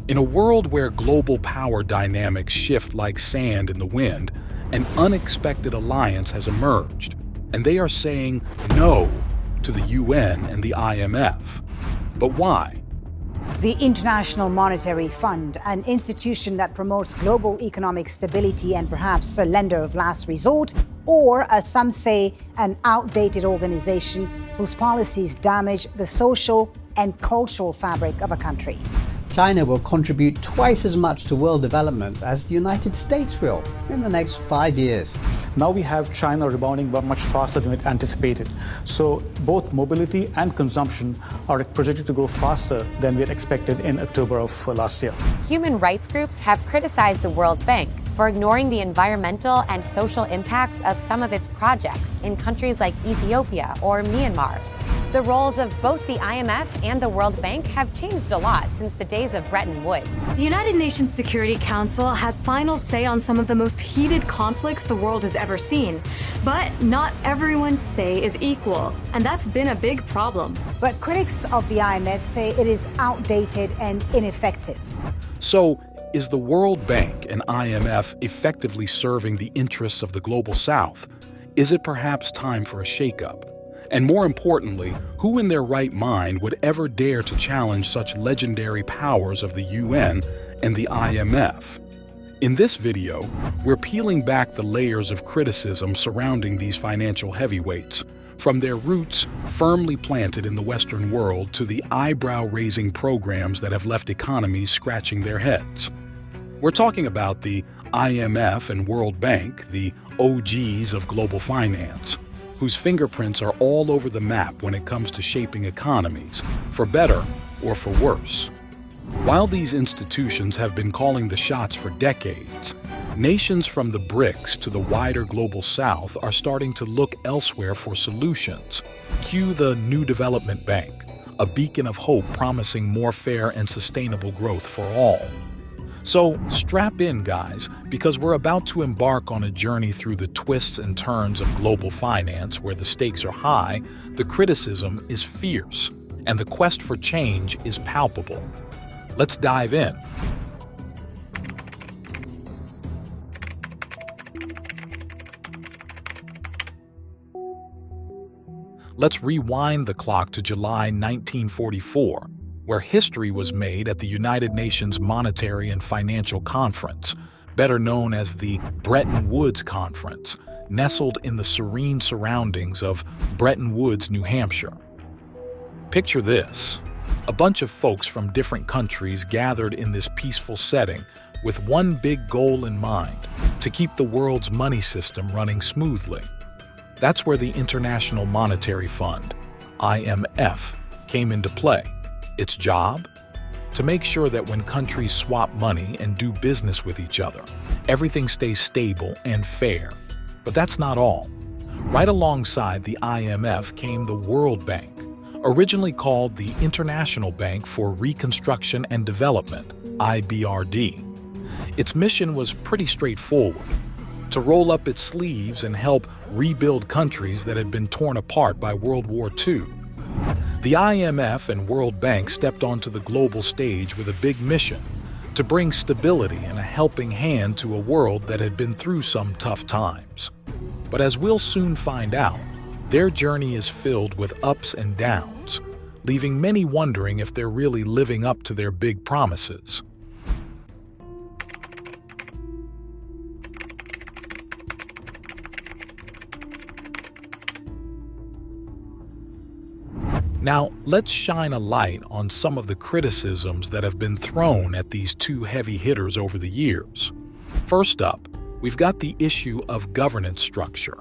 In a world where global power dynamics shift like sand in the wind, an unexpected alliance has emerged, and they are saying no to the UN and the IMF. But why? The International Monetary Fund, an institution that promotes global economic stability and perhaps a lender of last resort, or, as some say, an outdated organization whose policies damage the social and cultural fabric of a country. China will contribute twice as much to world development as the United States will in the next 5 years. Now we have China rebounding much faster than it anticipated. So both mobility and consumption are projected to grow faster than we had expected in October of last year. Human rights groups have criticized the World Bank for ignoring the environmental and social impacts of some of its projects in countries like Ethiopia or Myanmar. The roles of both the IMF and the World Bank have changed a lot since the days of Bretton Woods. The United Nations Security Council has final say on some of the most heated conflicts the world has ever seen. But not everyone's say is equal, and that's been a big problem. But critics of the IMF say it is outdated and ineffective. So, is the World Bank and IMF effectively serving the interests of the Global South? Is it perhaps time for a shakeup? And more importantly, who in their right mind would ever dare to challenge such legendary powers of the UN and the IMF? In this video, we're peeling back the layers of criticism surrounding these financial heavyweights, from their roots firmly planted in the Western world to the eyebrow-raising programs that have left economies scratching their heads. We're talking about the IMF and World Bank, the OGs of global finance, whose fingerprints are all over the map when it comes to shaping economies, for better or for worse. While these institutions have been calling the shots for decades, nations from the BRICS to the wider global south are starting to look elsewhere for solutions. Cue the New Development Bank, a beacon of hope promising more fair and sustainable growth for all. So strap in, guys, because we're about to embark on a journey through the twists and turns of global finance where the stakes are high, the criticism is fierce, and the quest for change is palpable. Let's dive in. Let's rewind the clock to July 1944. Where history was made at the United Nations Monetary and Financial Conference, better known as the Bretton Woods Conference, nestled in the serene surroundings of Bretton Woods, New Hampshire. Picture this: a bunch of folks from different countries gathered in this peaceful setting with one big goal in mind: to keep the world's money system running smoothly. That's where the International Monetary Fund, IMF, came into play. Its job? To make sure that when countries swap money and do business with each other, everything stays stable and fair. But that's not all. Right alongside the IMF came the World Bank, originally called the International Bank for Reconstruction and Development, IBRD. Its mission was pretty straightforward: to roll up its sleeves and help rebuild countries that had been torn apart by World War II. The IMF and World Bank stepped onto the global stage with a big mission: to bring stability and a helping hand to a world that had been through some tough times. But as we'll soon find out, their journey is filled with ups and downs, leaving many wondering if they're really living up to their big promises. Now, let's shine a light on some of the criticisms that have been thrown at these two heavy hitters over the years. First up, we've got the issue of governance structure.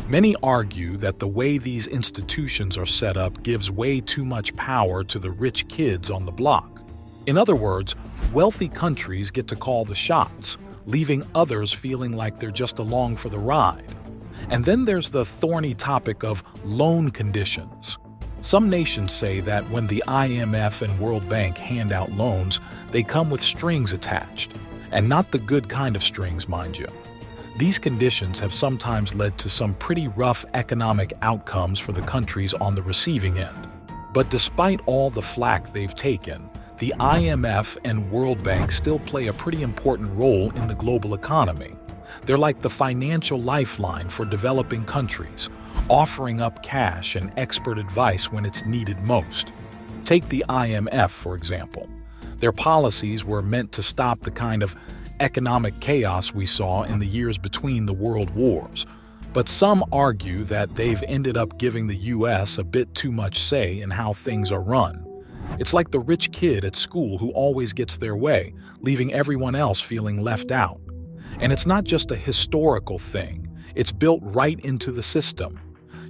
Many argue that the way these institutions are set up gives way too much power to the rich kids on the block. In other words, wealthy countries get to call the shots, leaving others feeling like they're just along for the ride. And then there's the thorny topic of loan conditions. Some nations say that when the IMF and World Bank hand out loans, they come with strings attached, and not the good kind of strings, mind you. These conditions have sometimes led to some pretty rough economic outcomes for the countries on the receiving end. But despite all the flack they've taken, the IMF and World Bank still play a pretty important role in the global economy. They're like the financial lifeline for developing countries, offering up cash and expert advice when it's needed most. Take the IMF, for example. Their policies were meant to stop the kind of economic chaos we saw in the years between the world wars. But some argue that they've ended up giving the US a bit too much say in how things are run. It's like the rich kid at school who always gets their way, leaving everyone else feeling left out. And it's not just a historical thing, it's built right into the system.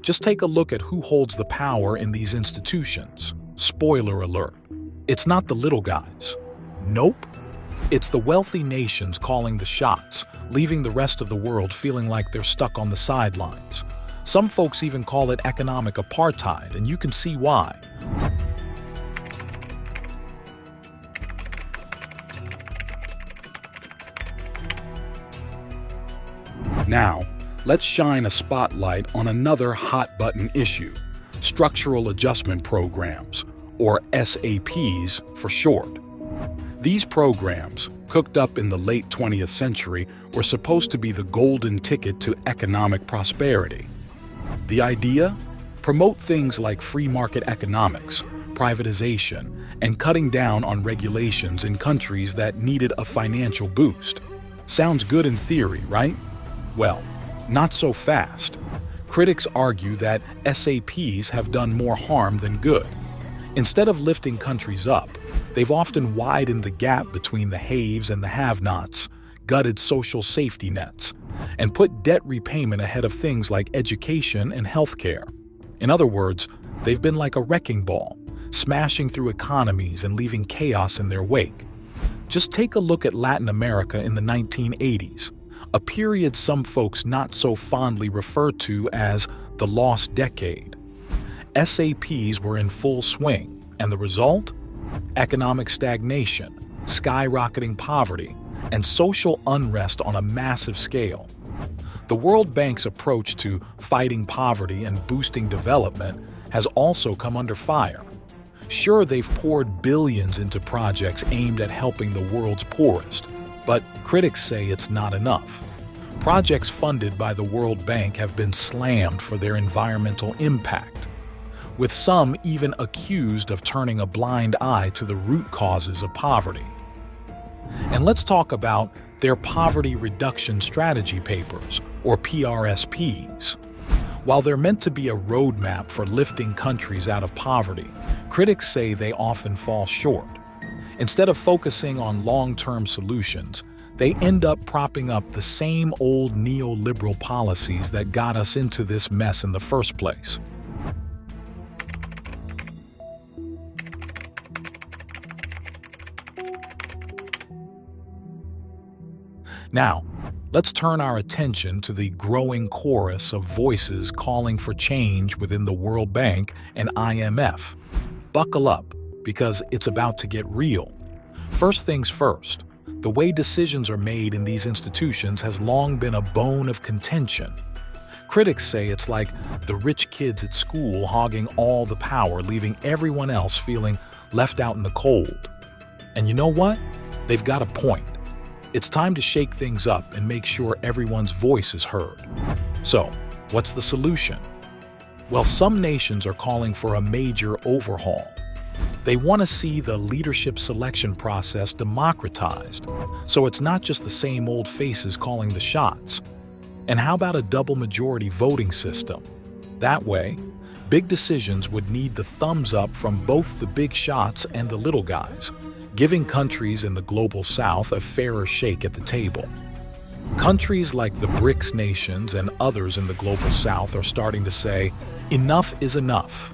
Just take a look at who holds the power in these institutions. Spoiler alert, it's not the little guys. Nope. It's the wealthy nations calling the shots, leaving the rest of the world feeling like they're stuck on the sidelines. Some folks even call it economic apartheid, and you can see why. Now, let's shine a spotlight on another hot-button issue: structural adjustment programs, or SAPs for short. These programs, cooked up in the late 20th century, were supposed to be the golden ticket to economic prosperity. The idea? Promote things like free market economics, privatization, and cutting down on regulations in countries that needed a financial boost. Sounds good in theory, right? Well, not so fast. Critics argue that SAPs have done more harm than good. Instead of lifting countries up, they've often widened the gap between the haves and the have-nots, gutted social safety nets, and put debt repayment ahead of things like education and healthcare. In other words, they've been like a wrecking ball, smashing through economies and leaving chaos in their wake. Just take a look at Latin America in the 1980s, a period some folks not so fondly refer to as the lost decade. SAPs were in full swing, and the result? Economic stagnation, skyrocketing poverty, and social unrest on a massive scale. The World Bank's approach to fighting poverty and boosting development has also come under fire. Sure, they've poured billions into projects aimed at helping the world's poorest, but critics say it's not enough. Projects funded by the World Bank have been slammed for their environmental impact, with some even accused of turning a blind eye to the root causes of poverty. And let's talk about their poverty reduction strategy papers, or PRSPs. While they're meant to be a roadmap for lifting countries out of poverty, critics say they often fall short. Instead of focusing on long-term solutions, they end up propping up the same old neoliberal policies that got us into this mess in the first place. Now, let's turn our attention to the growing chorus of voices calling for change within the World Bank and IMF. Buckle up, because it's about to get real. First things first, the way decisions are made in these institutions has long been a bone of contention. Critics say it's like the rich kids at school hogging all the power, leaving everyone else feeling left out in the cold. And you know what? They've got a point. It's time to shake things up and make sure everyone's voice is heard. So, what's the solution? Well, some nations are calling for a major overhaul. They want to see the leadership selection process democratized, so it's not just the same old faces calling the shots. And how about a double majority voting system? That way, big decisions would need the thumbs up from both the big shots and the little guys, giving countries in the global south a fairer shake at the table. Countries like the BRICS nations and others in the global south are starting to say, enough is enough.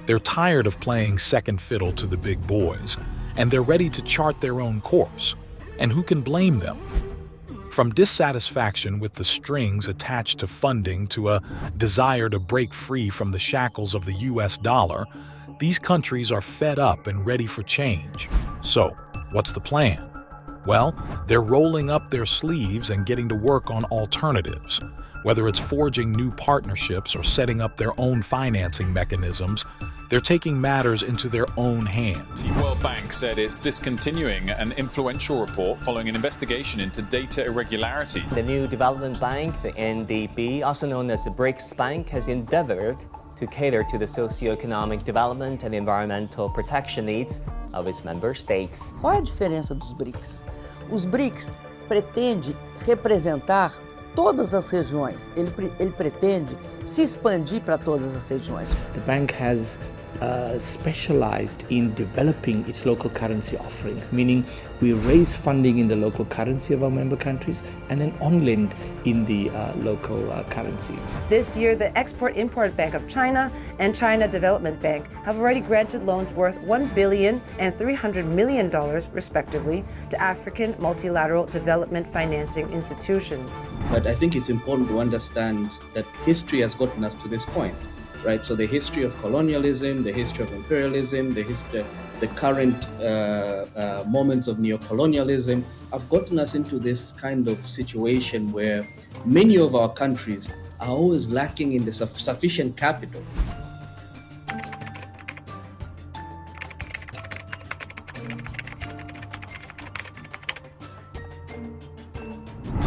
They're tired of playing second fiddle to the big boys, and they're ready to chart their own course. And who can blame them? From dissatisfaction with the strings attached to funding to a desire to break free from the shackles of the US dollar, these countries are fed up and ready for change. So, what's the plan? Well, they're rolling up their sleeves and getting to work on alternatives. Whether it's forging new partnerships or setting up their own financing mechanisms, They're taking matters into their own hands. The World Bank said it's discontinuing an influential report following an investigation into data irregularities. The new development bank, the NDB, also known as the BRICS Bank, has endeavored to cater to the socio-economic development and environmental protection needs of its member states. Qual é a diferença dos BRICS? Os BRICS pretende representar todas as regiões. Ele pretende se expandir para todas as regiões. The bank has specialized in developing its local currency offerings, meaning we raise funding in the local currency of our member countries and then on-lend in the local currency. This year, the Export-Import Bank of China and China Development Bank have already granted loans worth $1 billion and $300 million, respectively, to African multilateral development financing institutions. But I think it's important to understand that history has gotten us to this point. Right, so the history of colonialism, the history of imperialism, the current moments of neocolonialism have gotten us into this kind of situation where many of our countries are always lacking in the sufficient capital.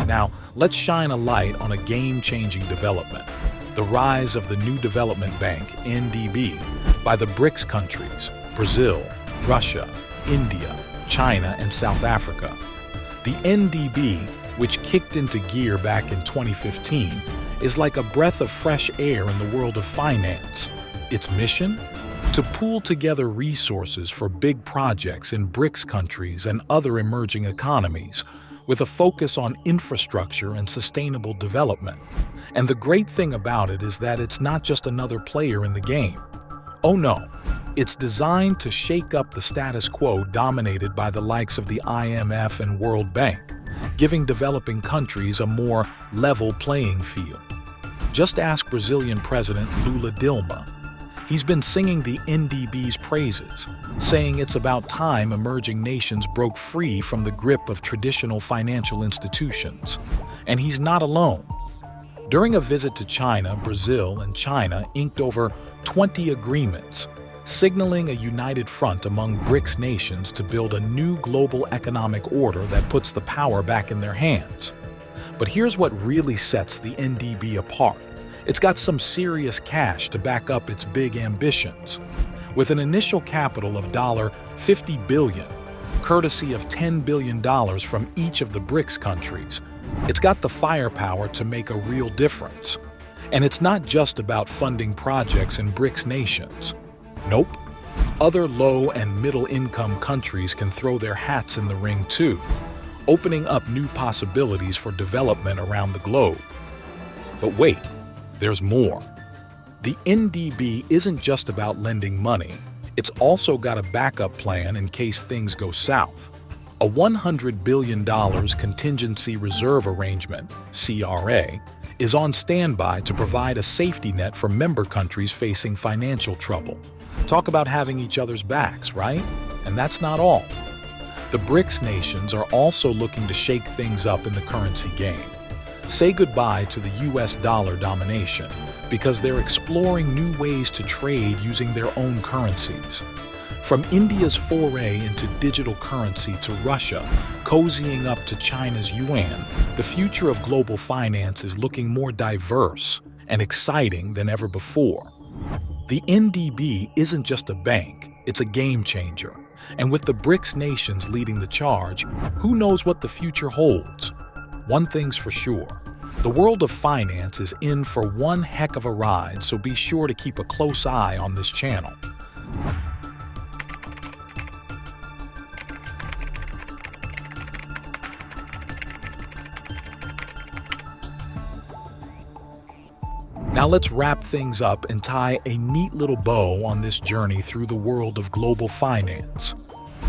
Now, let's shine a light on a game-changing development. The rise of the new development bank, NDB, by the BRICS countries, Brazil, Russia, India, China, and South Africa. The NDB, which kicked into gear back in 2015, is like a breath of fresh air in the world of finance. Its mission? To pool together resources for big projects in BRICS countries and other emerging economies, with a focus on infrastructure and sustainable development. And the great thing about it is that it's not just another player in the game. Oh no, it's designed to shake up the status quo dominated by the likes of the IMF and World Bank, giving developing countries a more level playing field. Just ask Brazilian President Lula Dilma. He's been singing the NDB's praises, saying it's about time emerging nations broke free from the grip of traditional financial institutions. And he's not alone. During a visit to China, Brazil and China inked over 20 agreements, signaling a united front among BRICS nations to build a new global economic order that puts the power back in their hands. But here's what really sets the NDB apart. It's got some serious cash to back up its big ambitions. With an initial capital of $50 billion, courtesy of $10 billion from each of the BRICS countries, it's got the firepower to make a real difference. And it's not just about funding projects in BRICS nations. Nope. Other low and middle-income countries can throw their hats in the ring too, opening up new possibilities for development around the globe. But wait. There's more. The NDB isn't just about lending money, it's also got a backup plan in case things go south. A $100 billion contingency reserve arrangement, CRA, is on standby to provide a safety net for member countries facing financial trouble. Talk about having each other's backs, right? And that's not all. The BRICS nations are also looking to shake things up in the currency game. Say goodbye to the US dollar domination because they're exploring new ways to trade using their own currencies. From India's foray into digital currency to Russia cozying up to China's yuan, the future of global finance is looking more diverse and exciting than ever before. The NDB isn't just a bank, it's a game changer. And with the BRICS nations leading the charge, who knows what the future holds? One thing's for sure, the world of finance is in for one heck of a ride, so be sure to keep a close eye on this channel. Now let's wrap things up and tie a neat little bow on this journey through the world of global finance.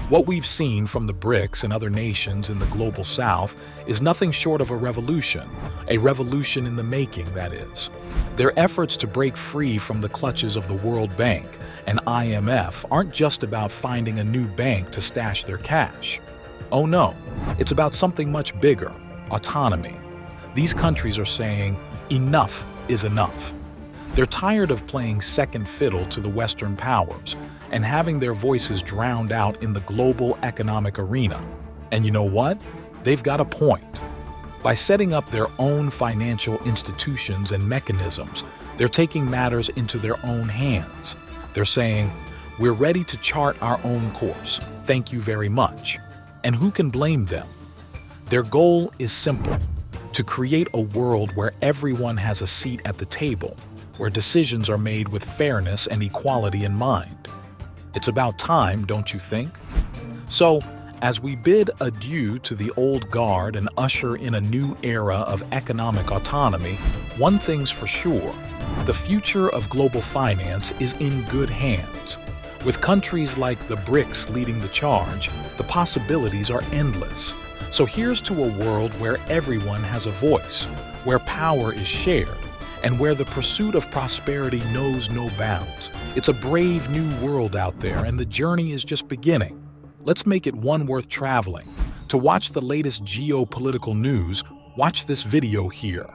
What we've seen from the BRICS and other nations in the global south is nothing short of a revolution in the making, that is. Their efforts to break free from the clutches of the World Bank and IMF aren't just about finding a new bank to stash their cash. Oh no, it's about something much bigger, autonomy. These countries are saying, enough is enough. They're tired of playing second fiddle to the Western powers and having their voices drowned out in the global economic arena. And you know what? They've got a point. By setting up their own financial institutions and mechanisms, they're taking matters into their own hands. They're saying, "We're ready to chart our own course. Thank you very much." And who can blame them? Their goal is simple: to create a world where everyone has a seat at the table, where decisions are made with fairness and equality in mind. It's about time, don't you think? So, as we bid adieu to the old guard and usher in a new era of economic autonomy, one thing's for sure: the future of global finance is in good hands. With countries like the BRICS leading the charge, the possibilities are endless. So here's to a world where everyone has a voice, where power is shared, and where the pursuit of prosperity knows no bounds. It's a brave new world out there, and the journey is just beginning. Let's make it one worth traveling. To watch the latest geopolitical news, watch this video here.